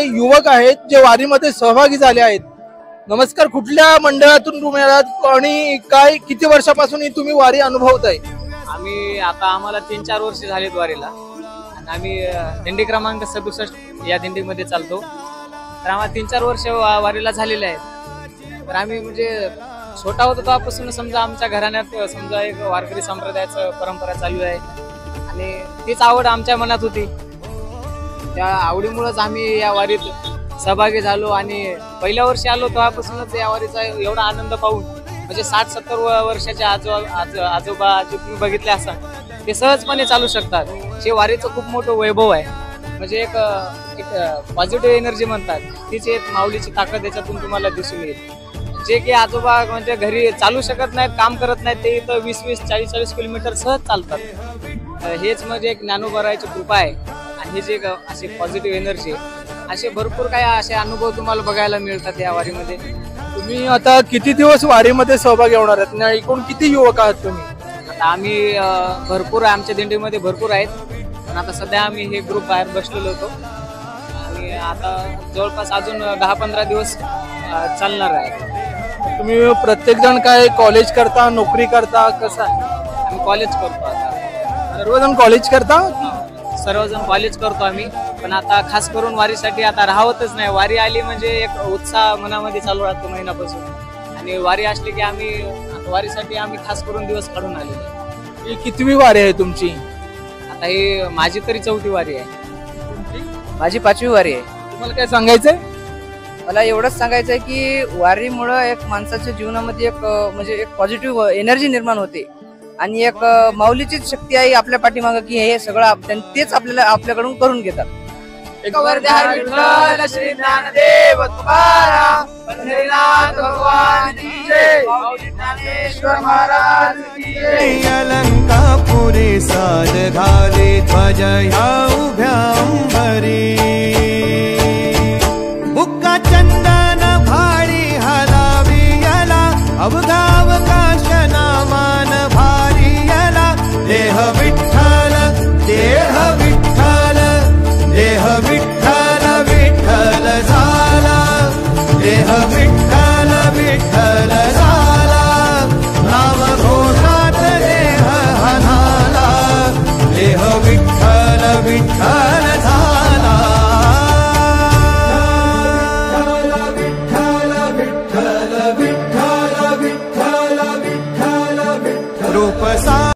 युवक आहेत जे वारीमध्ये सहभागी झाले आहेत. नमस्कार, कुठल्या मंडळातून तुम्ही आलात आणि काय किती वर्षापासून तुम्ही वारी अनुभवताय? आम्हाला 3-4 वर्ष झालीत वारीला आणि आम्ही दिंडी क्रमांक 67 या दिंडीमध्ये चालतो. तर आम्हाला 3-4 वर्ष वारीला झालेले आहेत. तर आम्ही म्हणजे छोटा होतो तेव्हापासून समजा आमच्या घराण्यात समजा एक वारकरी संप्रदायाचं परंपरा चालू आहे आणि तीच आवड आमच्या मनात होती. त्या आवडीमुळेच आम्ही या वारीत सहभागी झालो आणि पहिल्या वर्षी आलो तेव्हापासूनच या वारीचा एवढा आनंद पाहून म्हणजे 60-70 वर्षाच्या आजोबा जे तुम्ही बघितले असाल ते सहजपणे चालू शकतात. हे वारीचं खूप मोठं वैभव आहे. म्हणजे एक पॉझिटिव्ह एनर्जी म्हणतात, तीच एक माऊलीची ताकद याच्यातून तुम्हाला दिसून येईल. जे की आजोबा म्हणजे घरी चालू शकत नाहीत, काम करत नाहीत, ते इथं 20-20, 40-40 किलोमीटर सहज चालतात. हेच म्हणजे एक ज्ञानोबरायाची कृपा आहे. आणि हे जे अशी पॉझिटिव्ह एनर्जी असे भरपूर काही असे अनुभव तुम्हाला बघायला मिळतात या वारीमध्ये. तुम्ही आता किती दिवस वारीमध्ये सहभागी होणार आहेत आणि एकूण किती युवक आहात तुम्ही? आता आम्ही भरपूर आमच्या दिंडीमध्ये भरपूर आहेत, पण आता सध्या आम्ही हे ग्रुप बाहेर बसलेलो होतो आणि आता जवळपास अजून 10-15 दिवस चालणार आहे. तुम्ही प्रत्येक जण काय कॉलेज करता, नोकरी करता, कसं? आम्ही कॉलेज करतो. आता सर्वजण कॉलेज करता? सर्वजण कॉलेज करतो आम्ही, पण आता खास करून वारीसाठी आता राहतच नाही. वारी आली म्हणजे एक उत्साह मनामध्ये चालू राहतो महिन्यापासून आणि वारी असली की आम्ही वारीसाठी आम्ही खास करून दिवस काढून आलेलो आहे. ही कितवी वारी आहे तुमची? आता ही माझी तरी 4थी वारी आहे. माझी 5वी वारी आहे. तुम्हाला काय सांगायचंय? मला एवढंच सांगायचं आहे की वारीमुळं एक माणसाच्या जीवनामध्ये एक म्हणजे एक पॉझिटिव्ह एनर्जी निर्माण होते आणि एक माऊलीचीच शक्ती आहे आपल्या पाठीमागं की हे सगळं तेच आपल्याकडून करून घेतात. श्री ज्ञानदेव तुकाराम, पंढरीनाथ भगवान की जय, ज्ञानेश्वर महाराज की जय. अलंकापुरी साज घाले ध्वज ह्या उभ्या